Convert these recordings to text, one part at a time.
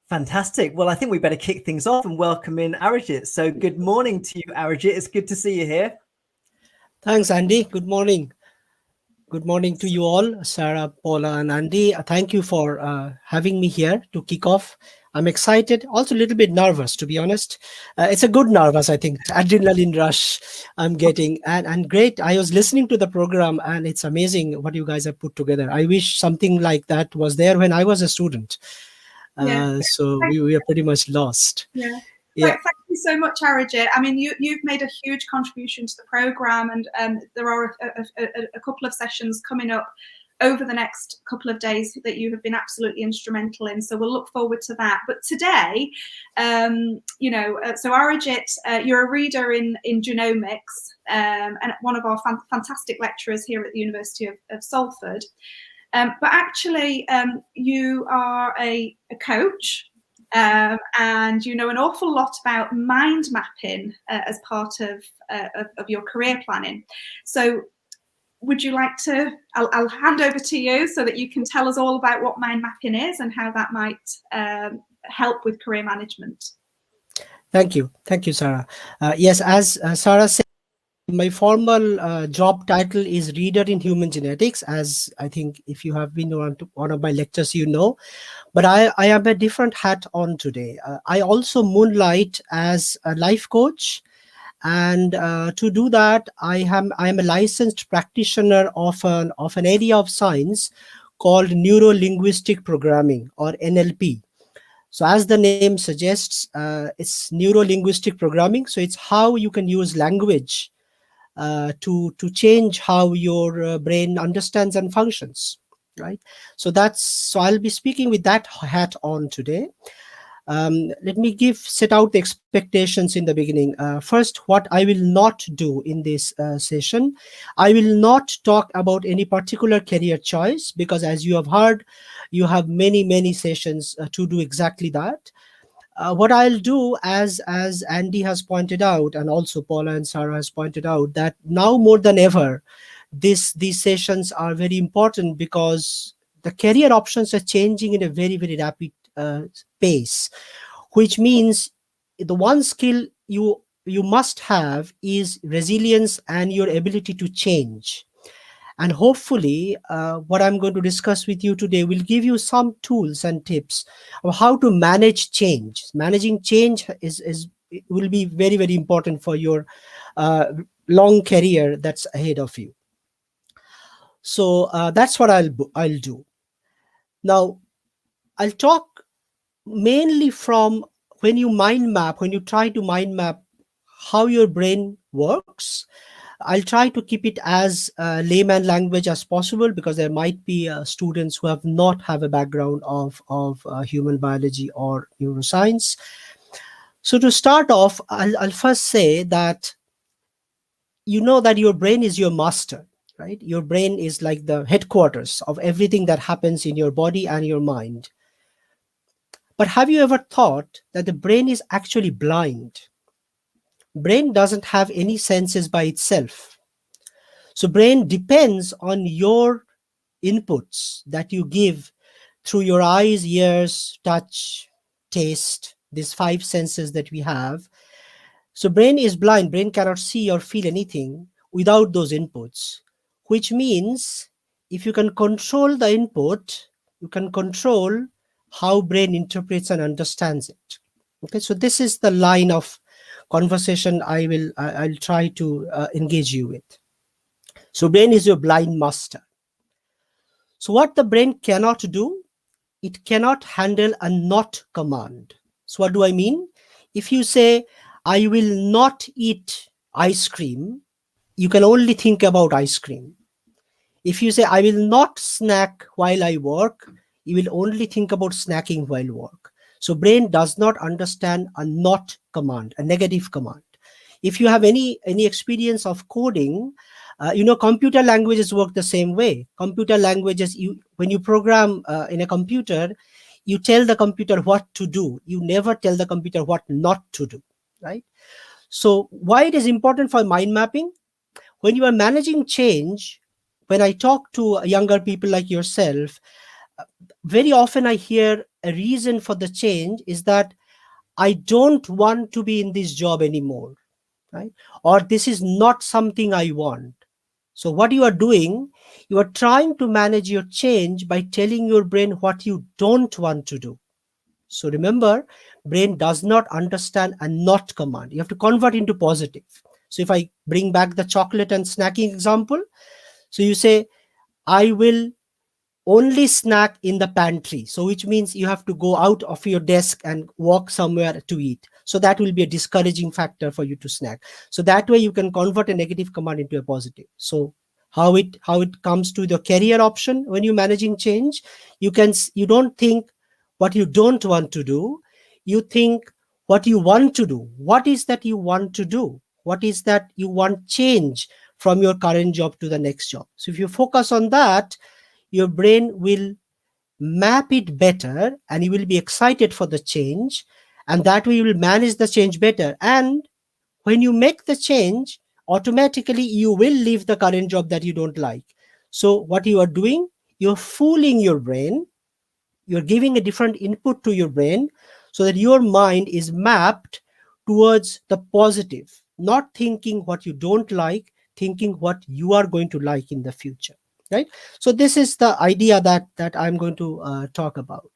Fantastic. Well, I think we better kick things off and welcome in Arijit. So good morning to you, Arijit. It's good to see you here. Thanks, Andy. Good morning. Good morning to you all, Sarah, Paula, and Andy. Thank you for having me here to kick off. I'm excited, also a little bit nervous, to be honest. It's a good nervous, I think. Adrenaline rush I'm getting, and great. I was listening to the program, and it's amazing what you guys have put together. I wish something like that was there when I was a student. So we are pretty much lost. Yeah. Yeah. Thank you so much, Arijit. I mean, you've made a huge contribution to the program, and there are a couple of sessions coming up over the next couple of days that you have been absolutely instrumental in. So we'll look forward to that. But today, so Arijit, you're a reader in genomics and one of our fantastic lecturers here at the University of Salford. But actually, you are a coach. And you know an awful lot about mind mapping as part of your career planning. So would you like to, I'll hand over to you so that you can tell us all about what mind mapping is and how that might help with career management. Thank you. Thank you, Sarah. Yes, as Sarah said, my formal job title is Reader in Human Genetics, as I think if you have been on to one of my lectures, you know. But I have a different hat on today. I also moonlight as a life coach. And to do that, I am a licensed practitioner of an area of science called Neurolinguistic Programming, or NLP. So as the name suggests, it's Neurolinguistic Programming. So it's how you can use language to change how your brain understands and functions, right? So I'll be speaking with that hat on today. Let me set out the expectations in the beginning. First, what I will not do in this session, I will not talk about any particular career choice, because as you have heard, you have many sessions to do exactly that. What I'll do, as Andy has pointed out, and also Paula and Sarah has pointed out, that now more than ever, these sessions are very important because the career options are changing in a very rapid pace, which means the one skill you must have is resilience and your ability to change. And hopefully, what I'm going to discuss with you today will give you some tools and tips of how to manage change. Managing change will be very important for your long career that's ahead of you. So that's what I'll do. Now, I'll talk mainly from when you try to mind map how your brain works. I'll try to keep it as layman language as possible, because there might be students who have not have a background of human biology or neuroscience. So to start off, I'll first say that you know that your brain is your master, right? Your brain is like the headquarters of everything that happens in your body and your mind. But have you ever thought that the brain is actually blind? Brain doesn't have any senses by itself. So brain depends on your inputs that you give through your eyes, ears, touch, taste, these 5 senses that we have. So brain is blind. Brain cannot see or feel anything without those inputs, which means if you can control the input, you can control how brain interprets and understands it. Okay, so this is the line of conversation I'll try to engage you with. So brain is your blind master. So what the brain cannot do, it cannot handle a not command. So what do I mean? If you say, I will not eat ice cream, you can only think about ice cream. If you say, I will not snack while I work, you will only think about snacking while work. So brain does not understand a not command, a negative command. If you have any experience of coding, computer languages work the same way. Computer languages, when you program in a computer, you tell the computer what to do. You never tell the computer what not to do, right? So why it is important for mind mapping? When you are managing change, when I talk to younger people like yourself, very often I hear a reason for the change is that I don't want to be in this job anymore, right? Or this is not something I want. So what you are doing, you are trying to manage your change by telling your brain what you don't want to do. So remember, brain does not understand a not command. You have to convert into positive. So if I bring back the chocolate and snacking example, so you say, I will only snack in the pantry. So which means you have to go out of your desk and walk somewhere to eat. So that will be a discouraging factor for you to snack. So that way you can convert a negative command into a positive. So how it comes to the career option when you're managing change, you don't think what you don't want to do, you think what you want to do. What is that you want to do? What is that you want change from your current job to the next job? So if you focus on that, your brain will map it better and you will be excited for the change, and that way you will manage the change better. And when you make the change, automatically you will leave the current job that you don't like. So what you are doing, you're fooling your brain, you're giving a different input to your brain so that your mind is mapped towards the positive, not thinking what you don't like, thinking what you are going to like in the future, right? So this is the idea that I'm going to talk about.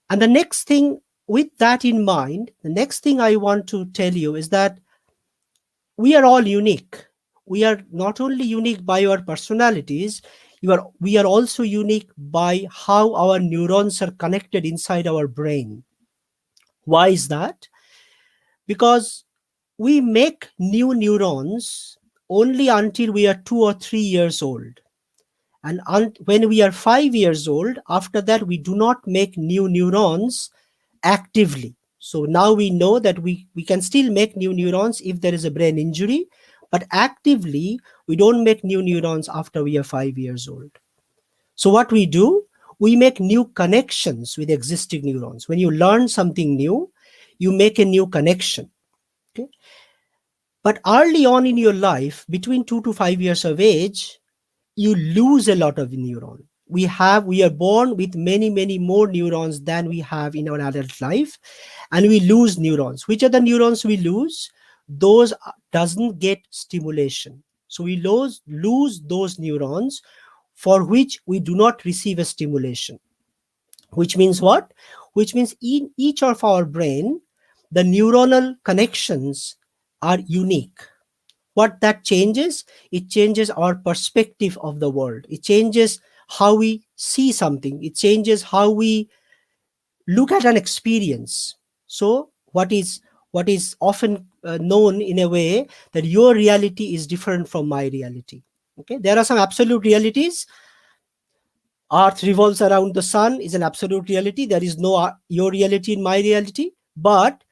And the next thing, with that in mind, the next thing I want to tell you is that we are all unique. We are not only unique by our personalities, we are also unique by how our neurons are connected inside our brain. Why is that? Because we make new neurons only until we are 2 or 3 years old. And when we are 5 years old, after that, we do not make new neurons actively. So now we know that we can still make new neurons if there is a brain injury, but actively, we don't make new neurons after we are 5 years old. So what we do, we make new connections with existing neurons. When you learn something new, you make a new connection. Okay? But early on in your life, between 2 to 5 years of age, you lose a lot of neuron. We are born with many more neurons than we have in our adult life, and we lose neurons. Which are the neurons we lose? Those doesn't get stimulation. So we lose those neurons for which we do not receive a stimulation. Which means what? Which means in each of our brain, the neuronal connections are unique. What that changes, it changes our perspective of the world. It changes how we see something. It changes how we look at an experience. So what is often known in a way that your reality is different from my reality. Okay, there are some absolute realities. Earth revolves around the sun is an absolute reality. There is no your reality in my reality. But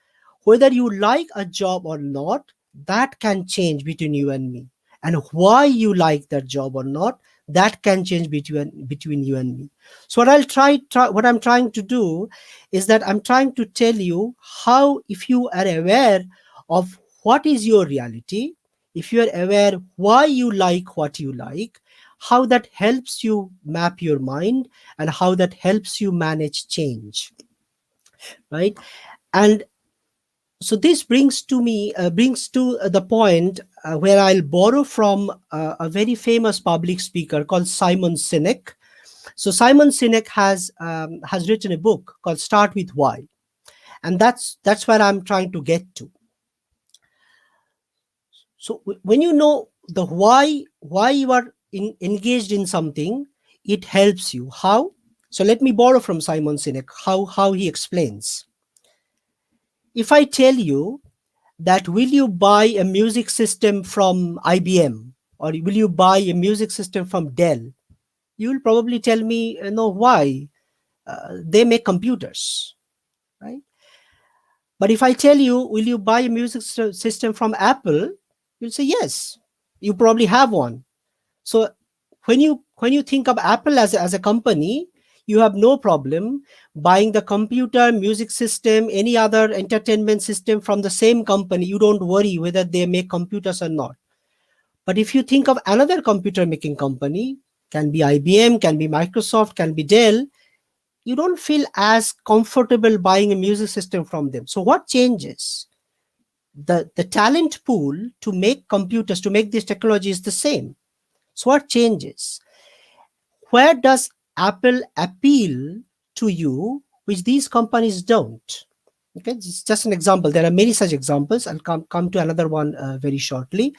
whether you like a job or not, that can change between you and me. And why you like that job or not, that can change between you and me. So what I'm trying to do is that I'm trying to tell you how, if you are aware of what is your reality, if you are aware why you like what you like, how that helps you map your mind and how that helps you manage change, right? And so this brings to the point where I'll borrow from a very famous public speaker called Simon Sinek. So Simon Sinek has written a book called Start With Why, and that's where I'm trying to get to. So when you know the why you are engaged in something, it helps you. How? So let me borrow from Simon Sinek how he explains. If I tell you that will you buy a music system from IBM or will you buy a music system from Dell, you will probably tell me, no, why? They make computers, right? But if I tell you, will you buy a music system from Apple, you'll say yes, you probably have one. So when you think of Apple as a company, you have no problem buying the computer, music system, any other entertainment system from the same company. You don't worry whether they make computers or not. But if you think of another computer making company, can be IBM, can be Microsoft, can be Dell, you don't feel as comfortable buying a music system from them. So what changes? The talent pool to make computers, to make this technology is the same. So what changes? Where does Apple appeal to you, which these companies don't? Okay, it's just an example. There are many such examples. I'll come to another one very shortly.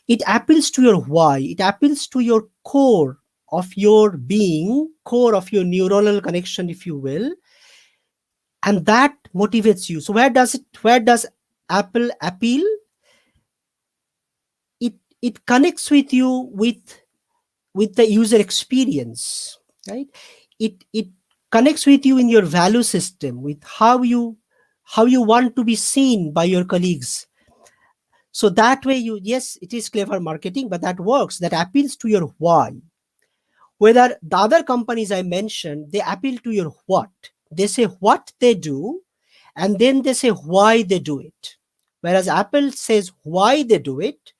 It appeals to your why. It appeals to your core of your being, core of your neuronal connection, if you will, and that motivates you. So where does Apple appeal? It connects with you with the user experience, right? It connects with you in your value system, with how you want to be seen by your colleagues. So that way, yes, it is clever marketing, but that works. That appeals to your why. Whether the other companies I mentioned, they appeal to your what. They say what they do, and then they say why they do it. Whereas Apple says why they do it,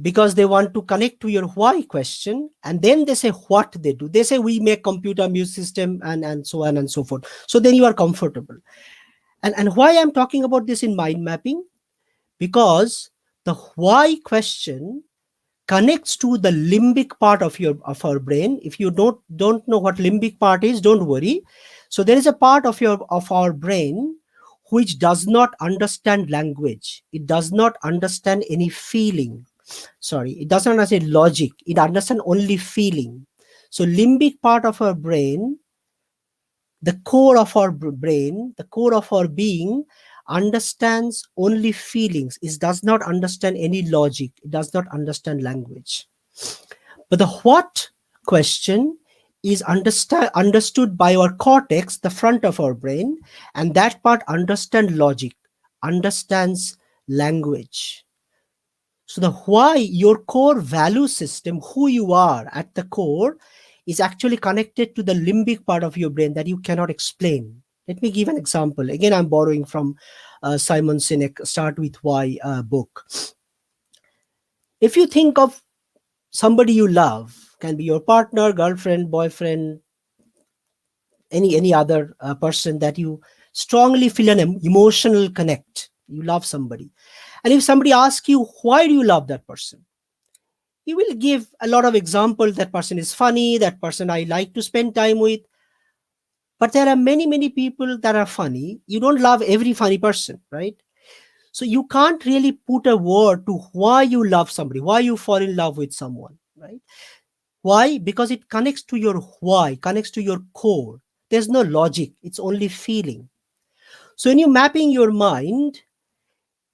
because they want to connect to your why question, and then they say what they do. They say we make computer, music system, and so on and so forth. So then you are comfortable. And why I'm talking about this in mind mapping? Because the why question connects to the limbic part of our brain. If you don't know what limbic part is, don't worry. So there is a part of our brain which does not understand language. It does not understand any feeling. Sorry, it doesn't understand logic. It understands only feeling. So limbic part of our brain, the core of our brain, the core of our being, understands only feelings. It does not understand any logic. It does not understand language. But the what question is understood by our cortex, the front of our brain, and that part understands logic, understands language. So the why, your core value system, who you are at the core, is actually connected to the limbic part of your brain that you cannot explain. Let me give an example. Again, I'm borrowing from Simon Sinek, Start With Why book. If you think of somebody you love, can be your partner, girlfriend, boyfriend, any other person that you strongly feel an emotional connect. You love somebody. And if somebody asks you, why do you love that person? You will give a lot of examples. That person is funny. That person I like to spend time with. But there are many, many people that are funny. You don't love every funny person, right? So you can't really put a word to why you love somebody, why you fall in love with someone, right? Why? Because it connects to your why, connects to your core. There's no logic. It's only feeling. So when you're mapping your mind,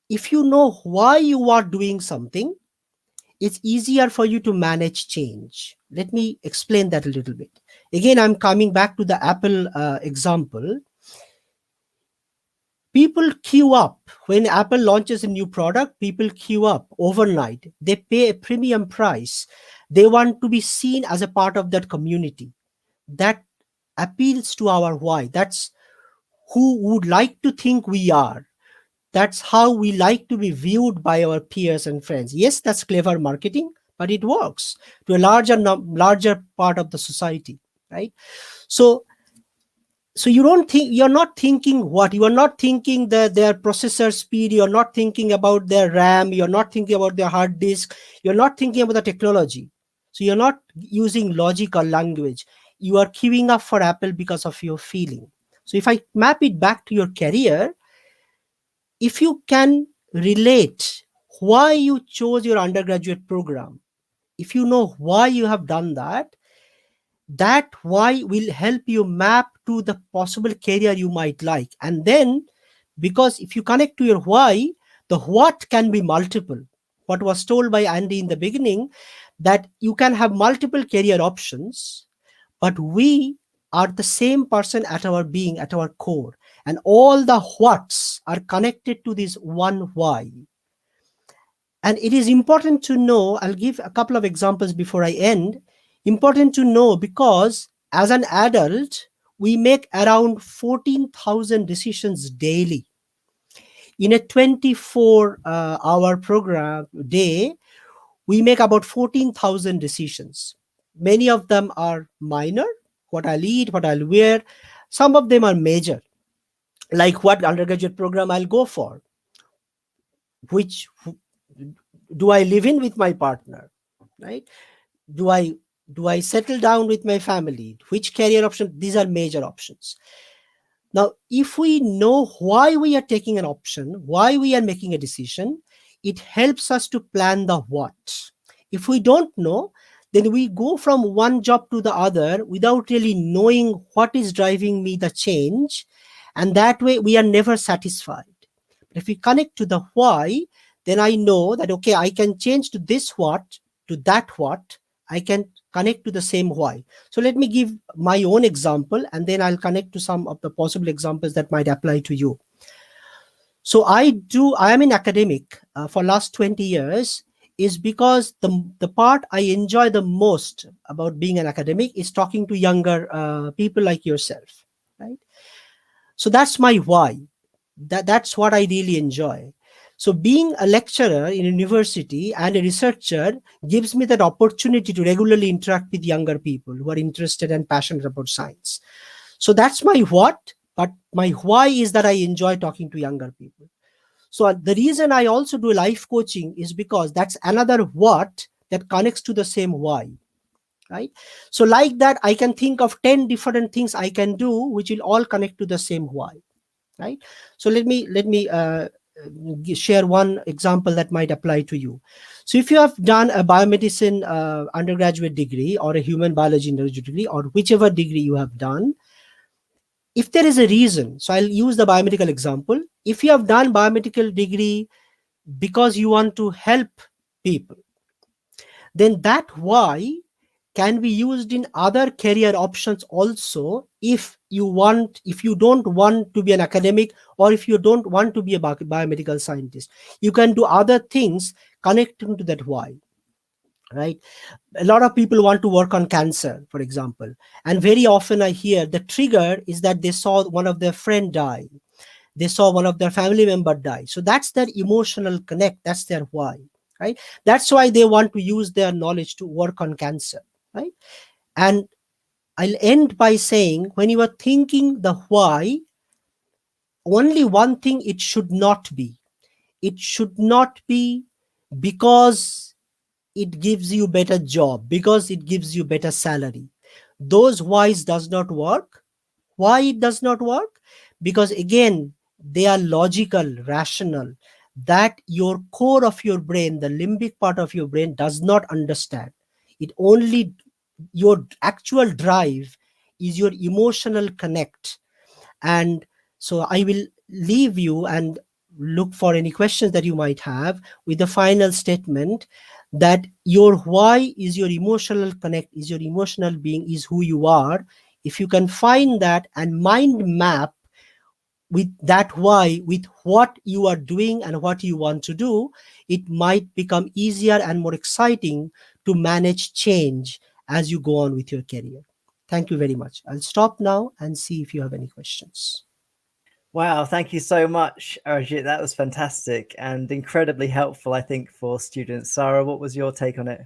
if you know why you are doing something, it's easier for you to manage change. Let me explain that a little bit. Again, I'm coming back to the Apple example. People queue up. When Apple launches a new product, people queue up overnight. They pay a premium price. They want to be seen as a part of that community. That appeals to our why. That's who would like to think we are. That's how we like to be viewed by our peers and friends. Yes, that's clever marketing, but it works to a larger part of the society, right? So you're not thinking what? You are not thinking their processor speed. You're not thinking about their RAM. You're not thinking about their hard disk. You're not thinking about the technology. So you're not using logic or language. You are queuing up for Apple because of your feeling. So if I map it back to your career, if you can relate why you chose your undergraduate program, if you know why you have done that, that why will help you map to the possible career you might like. And then, because if you connect to your why, the what can be multiple. What was told by Andy in the beginning, that you can have multiple career options, but we are the same person at our being, at our core. And all the whats are connected to this one why. And it is important to know, I'll give a couple of examples before I end. Important to know because as an adult, we make around 14,000 decisions daily. In a 24-hour program day, we make about 14,000 decisions. Many of them are minor, what I'll eat, what I'll wear. Some of them are major, like what undergraduate program I'll go for, which do I live in with my partner, right? Do I settle down with my family? Which career option? These are major options. Now, if we know why we are taking an option, why we are making a decision, it helps us to plan the what. If we don't know, then we go from one job to the other without really knowing what is driving me the change. And that way we are never satisfied. But if we connect to the why, then I know that, okay, I can change to this what, to that what, I can connect to the same why. So let me give my own example, and then I'll connect to some of the possible examples that might apply to you. So I am an academic for last 20 years, is because the part I enjoy the most about being an academic is talking to younger people like yourself, right? So that's my why. That's what I really enjoy. So being a lecturer in a university and a researcher gives me that opportunity to regularly interact with younger people who are interested and passionate about science. So that's my what, but my why is that I enjoy talking to younger people. So the reason I also do life coaching is because that's another what that connects to the same why, right? So like that, I can think of 10 different things I can do, which will all connect to the same why, right? So let me share one example that might apply to you. So if you have done a biomedicine undergraduate degree or a human biology undergraduate degree or whichever degree you have done, if there is a reason, so I'll use the biomedical example. If you have done biomedical degree because you want to help people, then that why can be used in other career options also. If you don't want to be an academic, or if you don't want to be a biomedical scientist, you can do other things connecting to that why, right? A lot of people want to work on cancer, for example, and very often I hear the trigger is that they saw one of their friend die, they saw one of their family member die. So that's their emotional connect, that's their why, right? That's why they want to use their knowledge to work on cancer, right? And I'll end by saying, when you are thinking the why, only one thing it should not be. It should not be because it gives you better job, because it gives you better salary. Those whys does not work. Why it does not work? Because again, they are logical, rational, that your core of your brain, the limbic part of your brain, does not understand. It only, your actual drive is your emotional connect. And so I will leave you and look for any questions that you might have with the final statement that your why is your emotional connect, is your emotional being, is who you are. If you can find that and mind map with that why, with what you are doing and what you want to do, it might become easier and more exciting to manage change as you go on with your career. Thank you very much. I'll stop now and see if you have any questions. Wow, thank you so much, Arijit. That was fantastic and incredibly helpful, I think, for students. Sarah, what was your take on it?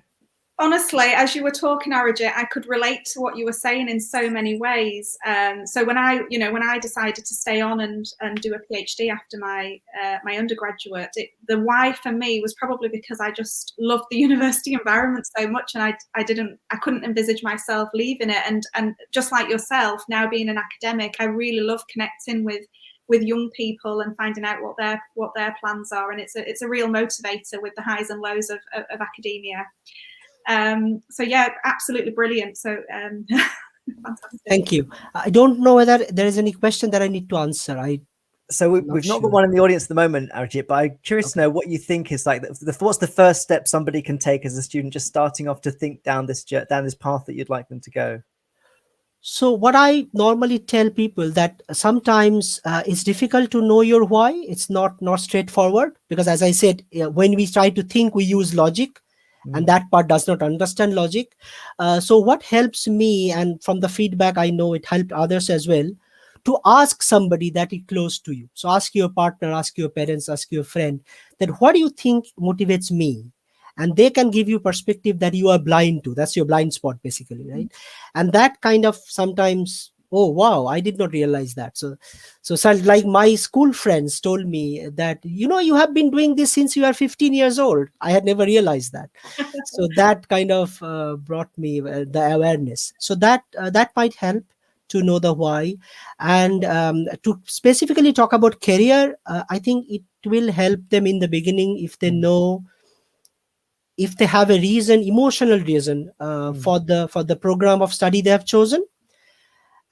Honestly, as you were talking, Arijit, I could relate to what you were saying in so many ways. So when I decided to stay on and do a PhD after my undergraduate, the why for me was probably because I just loved the university environment so much, and I couldn't envisage myself leaving it. And just like yourself, now being an academic, I really love connecting with young people and finding out what their plans are, and it's a real motivator with the highs and lows of academia. So yeah, absolutely brilliant. So fantastic. Thank you. I don't know whether there is any question that I need to answer. So we've not got one in the audience at the moment, Arijit, but I'm curious to know what you think is like, what's the first step somebody can take as a student just starting off to think down this path that you'd like them to go? So what I normally tell people that sometimes it's difficult to know your why. It's not straightforward, because as I said, when we try to think, we use logic, and that part does not understand logic. So what helps me, and from the feedback I know it helped others as well, to ask somebody that is close to you. So ask your partner, ask your parents, ask your friend, that what do you think motivates me? and they can give you perspective that you are blind to. That's your blind spot, basically, right? And that kind of sometimes, oh wow, I did not realize that. So like my school friends told me that, you have been doing this since you are 15 years old. I had never realized that. So that kind of brought me the awareness. So that might help to know the why. And to specifically talk about career, I think it will help them in the beginning if they know, if they have a reason, emotional reason for the program of study they have chosen.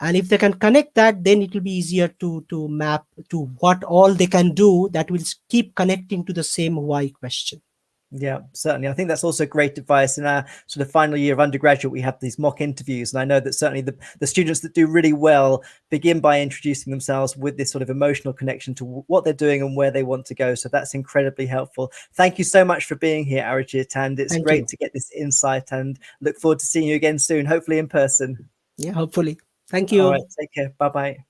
And if they can connect that, then it will be easier to map to what all they can do that will keep connecting to the same why question. Yeah, certainly. I think that's also great advice. In our sort of final year of undergraduate, we have these mock interviews. And I know that certainly the students that do really well begin by introducing themselves with this sort of emotional connection to what they're doing and where they want to go. So that's incredibly helpful. Thank you so much for being here, Arijit. And it's great to get this insight, and look forward to seeing you again soon, hopefully in person. Yeah, hopefully. Thank you. All right, take care. Bye-bye.